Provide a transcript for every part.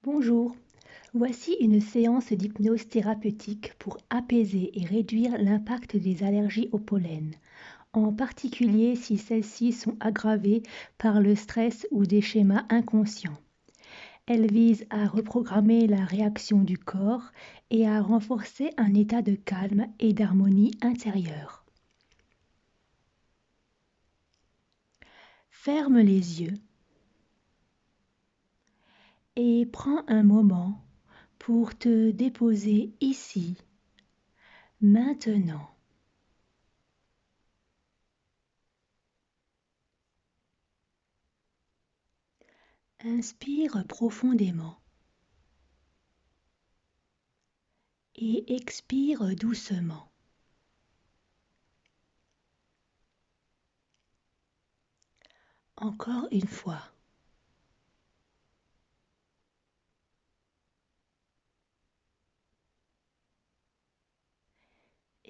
Bonjour, voici une séance d'hypnose thérapeutique pour apaiser et réduire l'impact des allergies au pollen, en particulier si celles-ci sont aggravées par le stress ou des schémas inconscients. Elle vise à reprogrammer la réaction du corps et à renforcer un état de calme et d'harmonie intérieure. Ferme les yeux et prends un moment pour te déposer ici, maintenant. Inspire profondément et expire doucement. Encore une fois.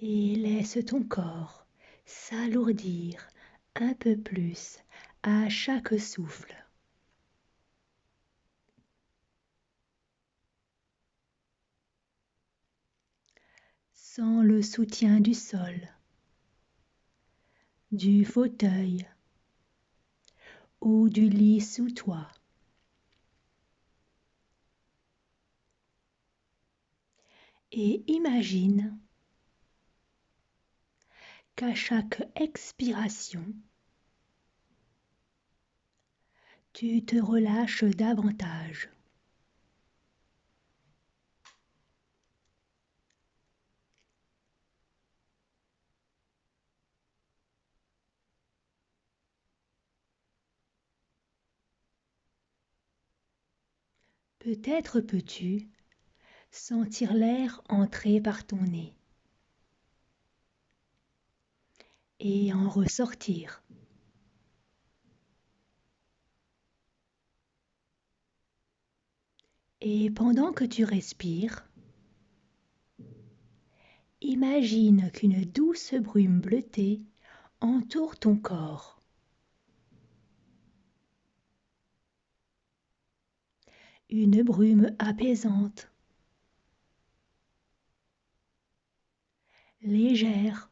Et laisse ton corps s'alourdir un peu plus à chaque souffle. Sans le soutien du sol, du fauteuil ou du lit sous toi. Et imagine qu'à chaque expiration, tu te relâches davantage. Peut-être peux-tu sentir l'air entrer par ton nez et en ressortir. Et pendant que tu respires, imagine qu'une douce brume bleutée entoure ton corps. Une brume apaisante, légère,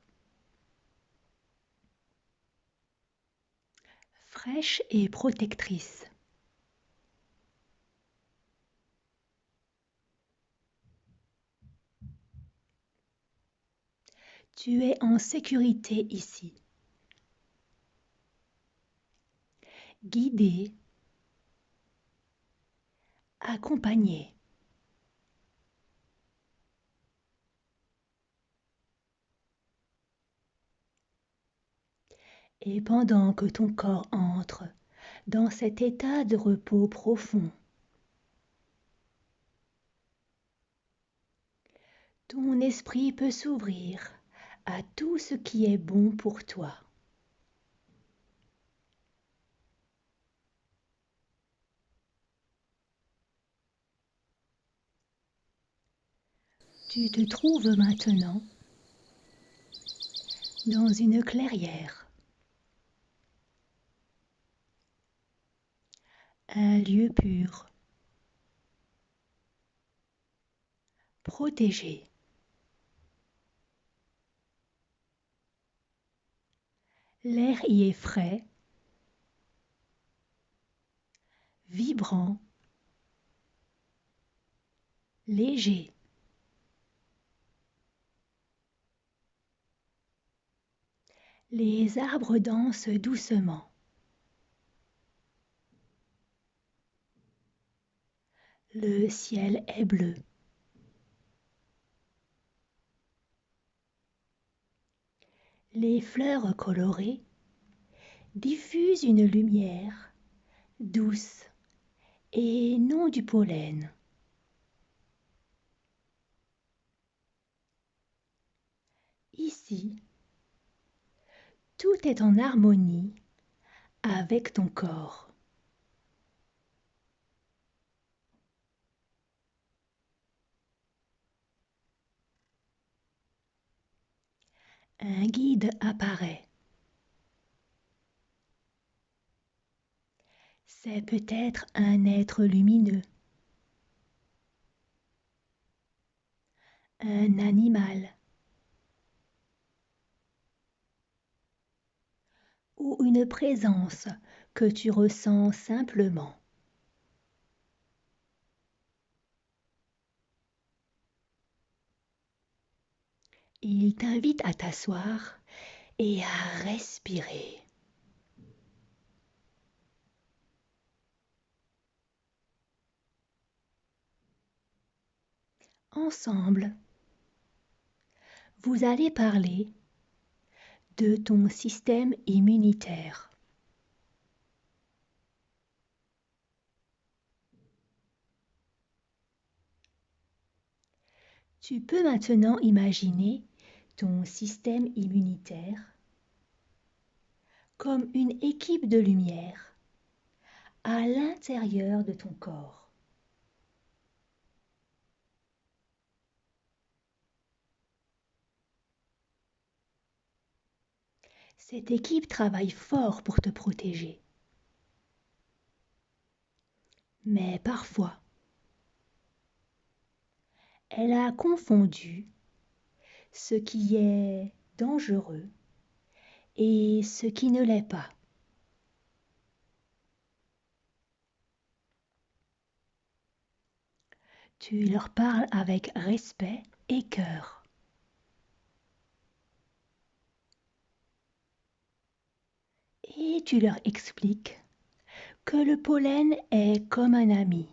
fraîche et protectrice. Tu es en sécurité ici, guidé, accompagné. Et pendant que ton corps entre dans cet état de repos profond, ton esprit peut s'ouvrir à tout ce qui est bon pour toi. Tu te trouves maintenant dans une clairière, un lieu pur, protégé. L'air y est frais, vibrant, léger. Les arbres dansent doucement. Le ciel est bleu. Les fleurs colorées diffusent une lumière douce et non du pollen. Ici, tout est en harmonie avec ton corps. Un guide apparaît. C'est peut-être un être lumineux, un animal ou une présence que tu ressens simplement. Il t'invite à t'asseoir et à respirer. Ensemble, vous allez parler de ton système immunitaire. Tu peux maintenant imaginer ton système immunitaire comme une équipe de lumière à l'intérieur de ton corps. Cette équipe travaille fort pour te protéger. Mais parfois, elle a confondu ce qui est dangereux et ce qui ne l'est pas. Tu leur parles avec respect et cœur. Et tu leur expliques que le pollen est comme un ami,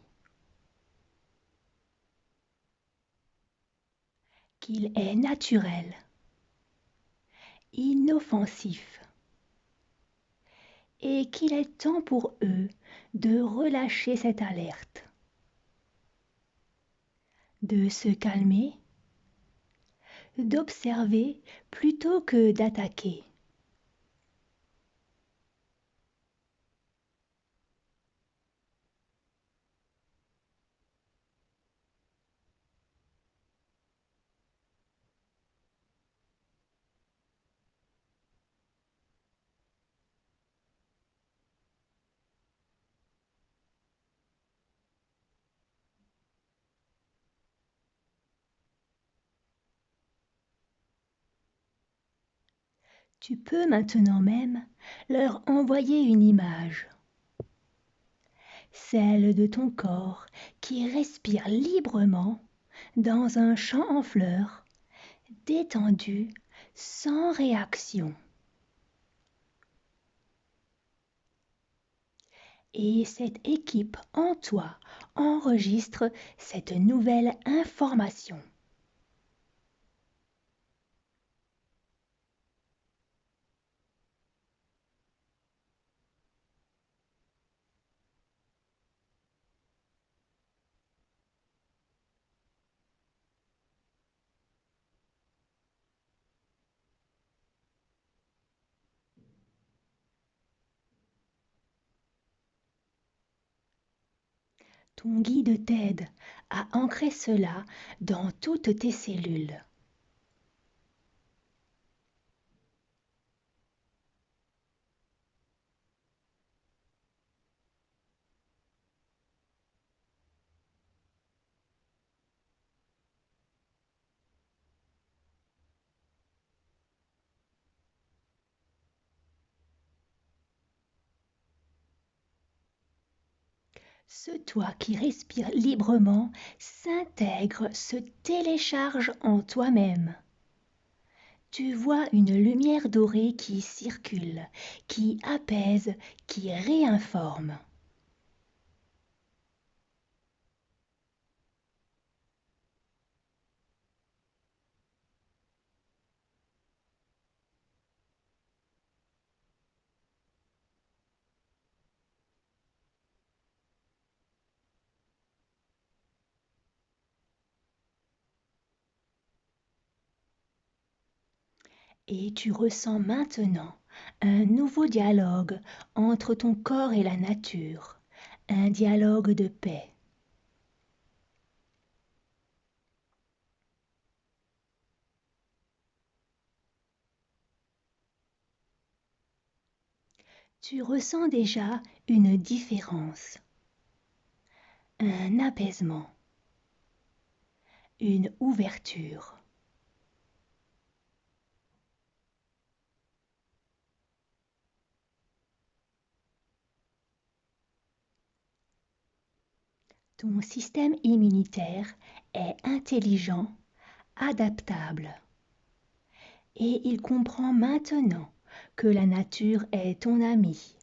qu'il est naturel, inoffensif, et qu'il est temps pour eux de relâcher cette alerte, de se calmer, d'observer plutôt que d'attaquer. Tu peux maintenant même leur envoyer une image, celle de ton corps qui respire librement dans un champ en fleurs, détendu, sans réaction. Et cette équipe en toi enregistre cette nouvelle information. Ton guide t'aide à ancrer cela dans toutes tes cellules. Ce toi qui respire librement s'intègre, se télécharge en toi-même. Tu vois une lumière dorée qui circule, qui apaise, qui réinforme. Et tu ressens maintenant un nouveau dialogue entre ton corps et la nature, un dialogue de paix. Tu ressens déjà une différence, un apaisement, une ouverture. Ton système immunitaire est intelligent, adaptable, et il comprend maintenant que la nature est ton ami.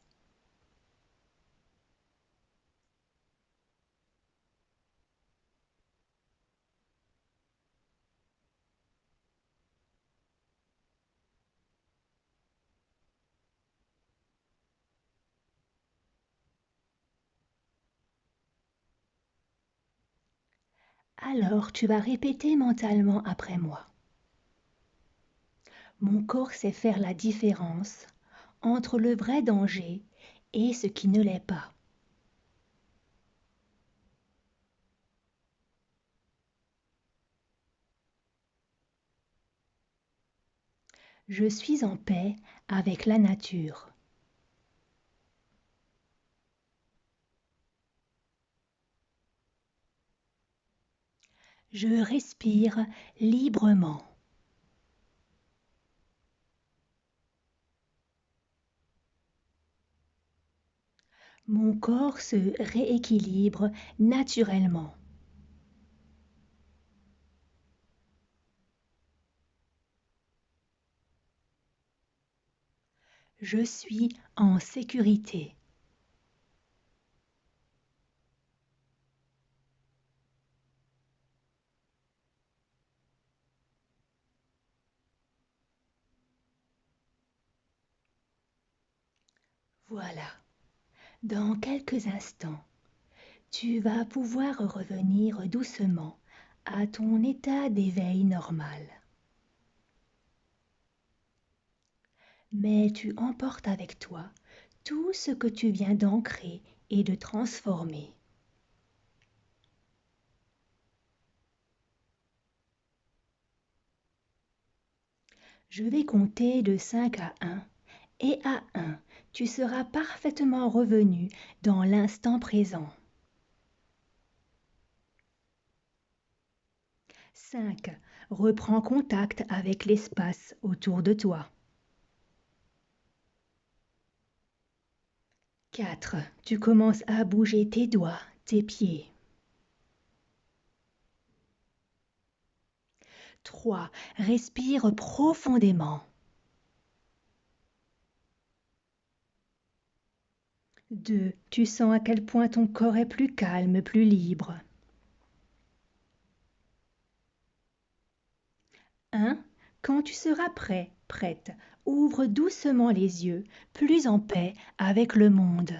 Alors tu vas répéter mentalement après moi. Mon corps sait faire la différence entre le vrai danger et ce qui ne l'est pas. Je suis en paix avec la nature. Je respire librement. Mon corps se rééquilibre naturellement. Je suis en sécurité. Voilà. Dans quelques instants, tu vas pouvoir revenir doucement à ton état d'éveil normal. Mais tu emportes avec toi tout ce que tu viens d'ancrer et de transformer. Je vais compter de 5 à 1 et à 1, tu seras parfaitement revenu dans l'instant présent. 5. Reprends contact avec l'espace autour de toi. 4. Tu commences à bouger tes doigts, tes pieds. 3. Respire profondément. 2. Tu sens à quel point ton corps est plus calme, plus libre. 1. Quand tu seras prêt, prête, ouvre doucement les yeux, plus en paix avec le monde.